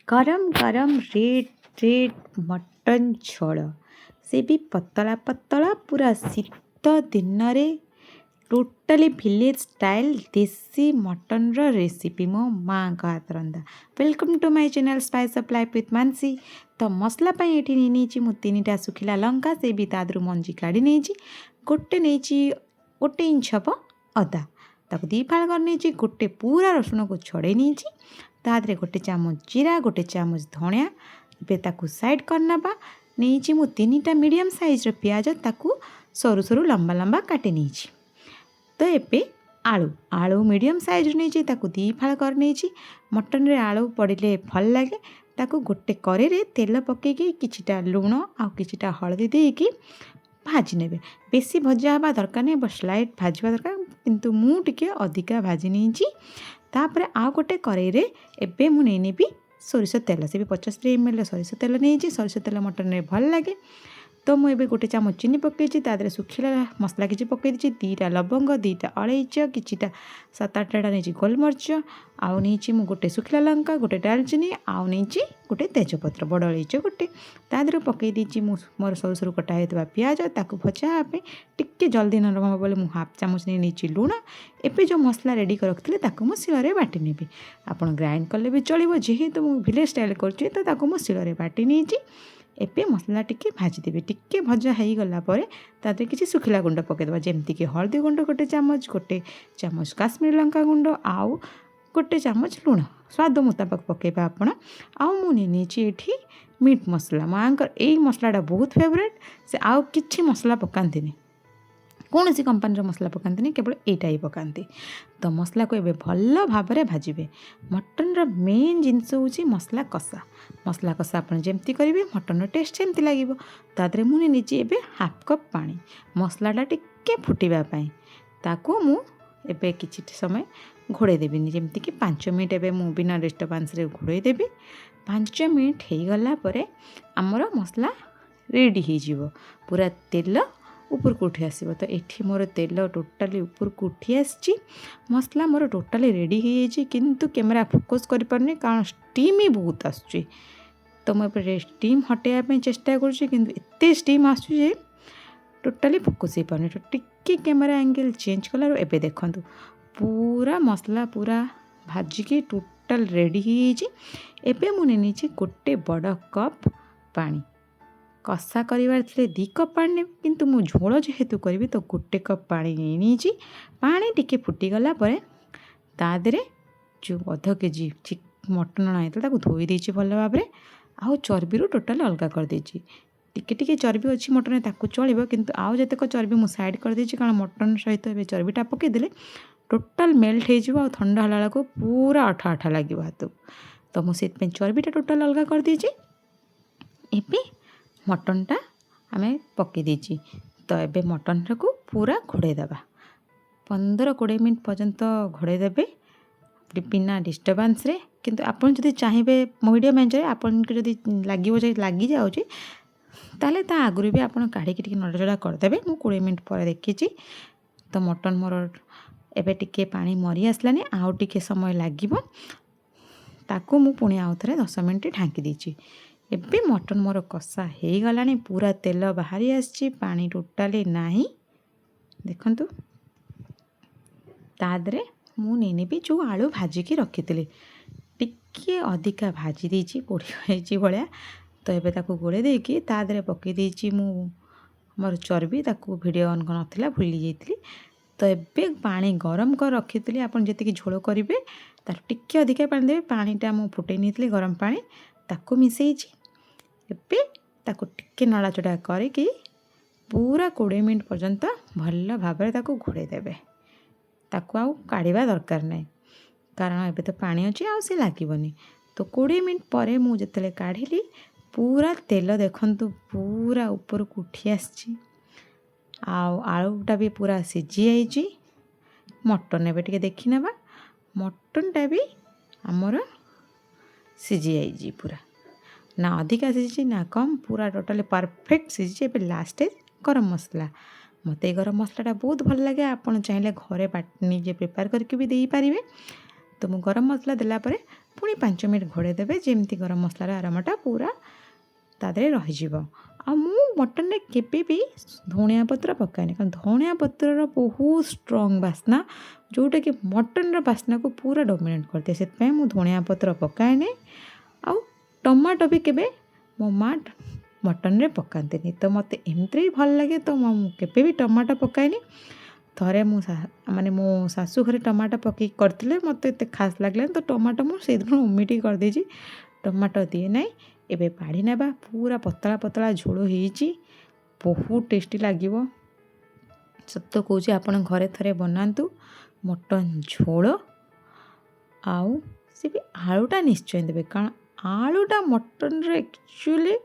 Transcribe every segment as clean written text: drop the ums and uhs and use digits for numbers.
गरम गरम red red mutton झोल से भी पतला पतला पूरा शीत दिन में totally village style desi mutton recipe मो माँ का हाथ रंधा। Welcome to my channel spice of life with Mansi. तो मसला ये नहीं मु 3टा सुखिला लंका से भी तादरू मंजी काढ़ी नहीं गोटे नहीं गोटे इंच हम अदा ताको 2 फाड़ कर गोटे पूरा रसुण को छड़े नहीं तादरे गोटे चामच जीरा गोटे चामच धनिया ए ताकू साइड करना नहीं मु 3टा मीडियम साइज पियाज ताकू सरू सरू लंबा लंबा काटे नहीं। तो ये आलू आलू मीडियम साइज नहीं ताकू 2 फाड़ कर नहीं मटन रे आलू पड़े भल लगे ताकू गोटे कड़े रे तेल पकईकि किछिटा लुण आ किछिटा हलदी देकी भाजी ने बेसी भजा हवा दरकार नहीं बस लाइट भाजवा दरकार किंतु मु टिके अधिका भाजी नहीं। तापर आउ गोटे कड़े रे एबे मु नहीं नेबी सोरिष तेल से भी 50 ml सोरिष तेल नहीं सोरिष तेल मटन रे भल लगे। तो मुझे गोटे चामच चीनी पकई तादरे सुखिला मसला किसी पकई 2टा लवंग 2टा अलैच किछिटा 7-8टा नहीं गोलमरीच आउ नहीं मु गोटे सुखिला लंका गोटे डालचीनी आउ नहीं गोटे तेजपत्र बड़ अलैच गोटे तादरे पकई देती मोर सरू सरू कटा होता पियाज ताकू भजापे टिके जल्दी नरम हम बोले मुझे हाफ चामच नहीं लुण एबे जो मसला रेडी कर रखी ताकू मु शिଳରେ बाटी नेबी आप ग्राइंड कले भी चलो जेहेतु मुझे विलेज स्टाइल कर शिଳରେ बाटी नहीं एबे मसला टिके भाजीदेवी टिके भजा हो गला तादरे किसी सुखिला गुंड पकईदेवा जमती कि हलदी गुंड गोटे चामच काश्मीर लंका गुंड आउ गोटे चामच लुण स्वाद मुताबक पकईबा आपण आउ मु नहीं मीट मसला माँ यही मसलाटा बहुत फेवरेट से आउ किछि मसला पकाती कौन सी कंपनी मसला पकाती केवल यहीटा ही पकाती। तो मसला को एबे भल भाव में भाजबे मटन मेन जिनस हूँ मसला कषा आप जमती करेंगे मटन टेस्ट सेमती लगे तादरे मुझे निजे एबे हाफ कप पानी मसलाटा टिके फुटापी ताकू मु एबे किछि समय घोड़े देवी जमती कि 5 मिनट एबे मु बिना डिस्टर्बांस रे घोड़े देवी 5 मिनट हो गला परे आमर मसला रेडी हो पूरा तेल ऊपर को उठी आसो। तो ये मोर तेल टोटाली ऊपर को उठी आसी मसला मोर टोटाली रेडी हो किंतु कैमेरा फोकस कर पारनी कारण स्टीम ही बहुत आसुची। तो मुझे स्टीम हटेबाई चेष्टा करते स्टीम आसुचे टोटाली फोकस हो पारनी तो टिके कैमेरा एंगल चेंज कला एबे देखंतु पूरा मसला पूरा भाजिकी टोटाल रेडी एबे मुझे नहीं गोटे बड़ कप पानी कषा करार 2 कप पानी किंतु मु झोल जेहेतु करी तो गोटे कप पानी नहीं पानी टिके फुटीगला तादरे जो अध केजी मटन अणाई धोई देची भल भाव में आउ चर्बी टोटाल अलग कर देची टिके चर्बी अच्छी मटन ताकू चलो किंतु आउ जतक चर्बी मु साइड कर देची कारण मटन सहित ए चर्बीटा पकईदे टोटाल मेल्ट हो ठंडा होला को पूरा अठा अठा लगे हाथ तो मुझे चर्बीटा टोटाल अलग कर देची एबे मटनटा आम पकई देची। तो ये मटन को पूरा घोड़े देवा 15-20 मिनट पर्यंत घोड़े देवे बिना डिस्टर्बांस रे किंतु आपन जदि चाहिए मीडियम एंच आपन जदि लगी जाऊँगी ताले ता आगुरी भी आपन काढ़ी नड़चड़ा करदे मु 20 मिनट पर देखी। तो मटन मोर एबे टिके पानी मरी आसलानी आउ टिके समय लगे ताकू मु पुणी आउ थे 10 मिनट ढांकी देची एबे मटन मोर कषा हो गलानी पूरा तेल बाहरी आसी पानी टोटाली नाही देखंतु तादरे मु नेबी जो आलू भाजिकी रखी टिके अधिका भाजी देची पोड़ी भाया तो एबे ताकू गोड़े देकी तादरे पकई देची मु मोर चर्बी ताकू वीडियो ऑन नथिला भूली जाइतली। तो एबे पानी गरम कर रखी आपन जति झोल करेंगे तार टिके अधिका पानी देवे पानीटा मु फुटई नहीं गरम पानी ताकू मिसेइची एबे ताकू टिके नड़ाचड़ा करके पूरा 20 मिनट पर्यंत भल भाव में ताकू घोड़े देवे ताकू आउ काढ़ा दरकार नहीं कारण एबे तो पानी अच्छी आउ से लागबनी। तो 20 मिनट पर मुझे काढ़ी पूरा तेल देखंतु पूरा ऊपर को उठी आसी आलूटा भी पूरा सीझी आई मटन एबे टिके देखी नेबा मटनटा भी आमर सीझी आई पूरा ना अधिका सीझी ना कम पूरा टोटाली परफेक्ट सीझी। ए लास्ट गरम मसला मत गरम मसलाटा बहुत भल लगे आपड़ चाहिए घरे निजे प्रिपेयर करके भी दे पारे। तो मु गरम मसला देला परे पुणी 5 मिनिट घोड़े देवे जमी गरम मसलार आरामटा पूरा तादे रही मटन में केवे भी धनिया पत्र पकाए कारण धनिया पत्र बहुत स्ट्रंग बास्ना जोटा कि मटन बास्ना को पूरा डोमिनेट करते से धनिया पत्र पकाए आउ टमाटो भी केवे मो माँ मटन रे पकाते तो मत एमती भल लगे तो केवे भी टमाटो पकाएनी थरे माने मो शाशु घरे टमाटो पकई करते मत एत खास लगे तो टमाटो मुझे ओमिट करदे टमाटो दिए ना एबे पाड़ी नेबा पूरा पतला पतला झोल हो बहुत टेस्टी लगे सत कौच आप घरे थरे बनातु मटन झोल आउ सी भी आलूटा निश्चय देवे कारण आलूटा मटन रे एक्चुअली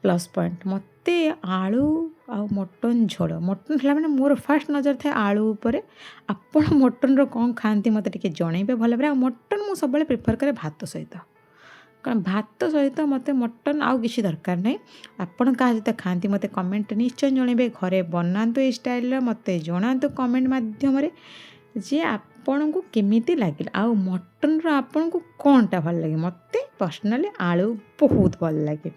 प्लस पॉइंट मते आलू आउ मटन झोल मटन है मैंने मोर फास्ट नजर थाए आलू उपरे आपण मटन रो कौन खाती मत टे जनइबे भल भाव मटन मुझे सब प्रिफर करे भात सहित कारण भात सहित मत मटन आउ किसी दरकार नहीं आपण क्या सहित खाती मत कमेंट निश्चय जनइबे घरे बनातु ये स्टाइल मत जनातु कमेंट मध्यम जे आपण को केमिति लगे आउ मटन रो आपण को कौनटा भल लगे मत पर्सनाली आलू बहुत भल लगे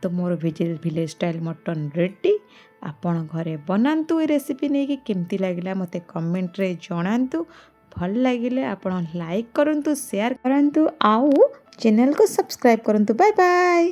तो मोर विलेज स्टाइल मटन रेडी आपण घरे बनातु ये रेसिपी नहीं कि केमती लगे मत कमेंट रे जनातु भल लगे आपण लाइक करंतु शेयर करंतु आउ चैनल को सब्सक्राइब करंतु बाय बाय।